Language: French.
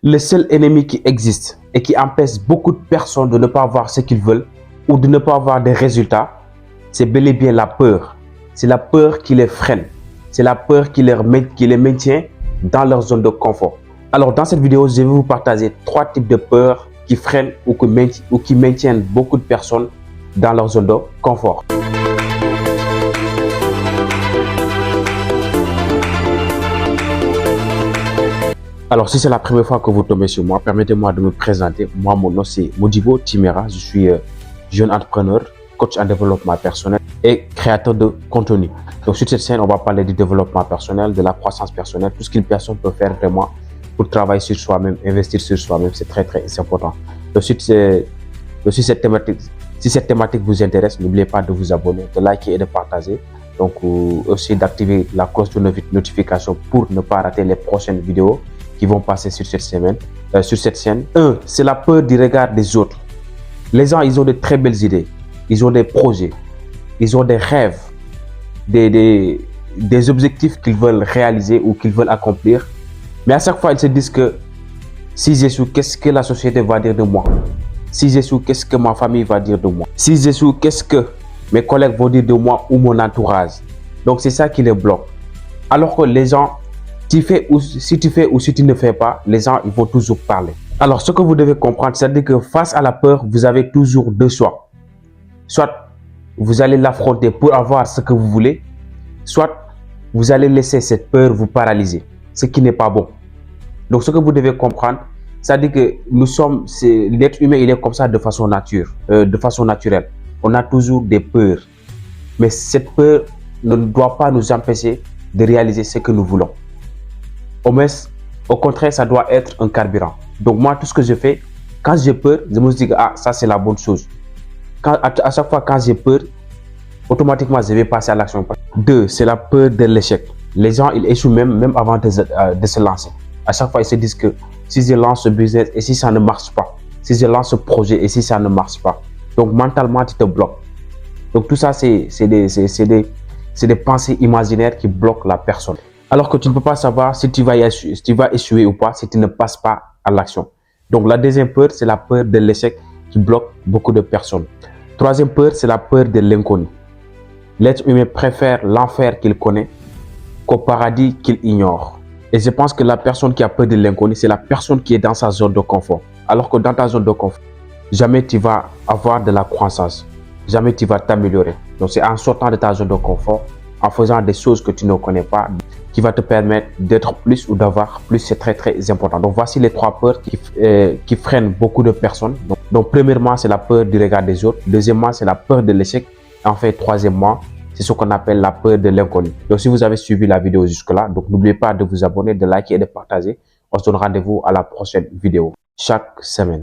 Le seul ennemi qui existe et qui empêche beaucoup de personnes de ne pas avoir ce qu'ils veulent ou de ne pas avoir des résultats, c'est bel et bien la peur. C'est la peur qui les freine. C'est la peur qui les maintient dans leur zone de confort. Alors dans cette vidéo, je vais vous partager 3 types de peurs qui freinent ou qui maintiennent beaucoup de personnes dans leur zone de confort. Alors, si c'est la première fois que vous tombez sur moi, permettez-moi de me présenter. Moi, mon nom, c'est Modibo Timera. Je suis jeune entrepreneur, coach en développement personnel et créateur de contenu. Donc, sur cette chaîne, on va parler du développement personnel, de la croissance personnelle, tout ce qu'une personne peut faire vraiment pour travailler sur soi-même, investir sur soi-même. C'est très, très important. Donc, si cette thématique vous intéresse, n'oubliez pas de vous abonner, de liker et de partager. Donc, aussi d'activer la cloche de notification pour ne pas rater les prochaines vidéos qui vont passer sur cette chaîne. C'est la peur du regard des autres. Les gens, ils ont de très belles idées, ils ont des projets, ils ont des rêves, des objectifs qu'ils veulent réaliser ou qu'ils veulent accomplir. Mais à chaque fois, ils se disent que si j'échoue, qu'est-ce que la société va dire de moi? Si j'échoue, qu'est-ce que ma famille va dire de moi? Si j'échoue, qu'est-ce que mes collègues vont dire de moi ou mon entourage? Donc, c'est ça qui les bloque. Alors que les gens, si tu fais ou si tu ne fais pas, les gens ils vont toujours parler. Alors, ce que vous devez comprendre, c'est-à-dire que face à la peur, vous avez toujours deux choix. Soit vous allez l'affronter pour avoir ce que vous voulez, soit vous allez laisser cette peur vous paralyser, ce qui n'est pas bon. Donc, ce que vous devez comprendre, c'est-à-dire que l'être humain, il est comme ça de façon naturelle. On a toujours des peurs. Mais cette peur ne doit pas nous empêcher de réaliser ce que nous voulons. Au contraire, ça doit être un carburant. Donc moi, tout ce que je fais, quand j'ai peur, je me dis que ça c'est la bonne chose. À chaque fois quand j'ai peur, automatiquement je vais passer à l'action. 2, c'est la peur de l'échec. Les gens, ils échouent même avant de se lancer. À chaque fois, ils se disent que si je lance ce business et si ça ne marche pas, si je lance ce projet et si ça ne marche pas. Donc mentalement, tu te bloques. Donc tout ça, c'est des pensées imaginaires qui bloquent la personne. Alors que tu ne peux pas savoir si tu vas échouer ou pas si tu ne passes pas à l'action. Donc la deuxième peur, c'est la peur de l'échec qui bloque beaucoup de personnes. Troisième peur, c'est la peur de l'inconnu. L'être humain préfère l'enfer qu'il connaît qu'au paradis qu'il ignore. Et je pense que la personne qui a peur de l'inconnu, c'est la personne qui est dans sa zone de confort. Alors que dans ta zone de confort, jamais tu vas avoir de la croissance. Jamais tu vas t'améliorer. Donc c'est en sortant de ta zone de confort, en faisant des choses que tu ne connais pas, qui va te permettre d'être plus ou d'avoir plus. C'est très très important. Donc voici les 3 peurs qui freinent beaucoup de personnes. Donc premièrement, c'est la peur du regard des autres. Deuxièmement, c'est la peur de l'échec. Enfin, troisièmement, c'est ce qu'on appelle la peur de l'inconnu. Donc si vous avez suivi la vidéo jusque-là, donc n'oubliez pas de vous abonner, de liker et de partager. On se donne rendez-vous à la prochaine vidéo chaque semaine.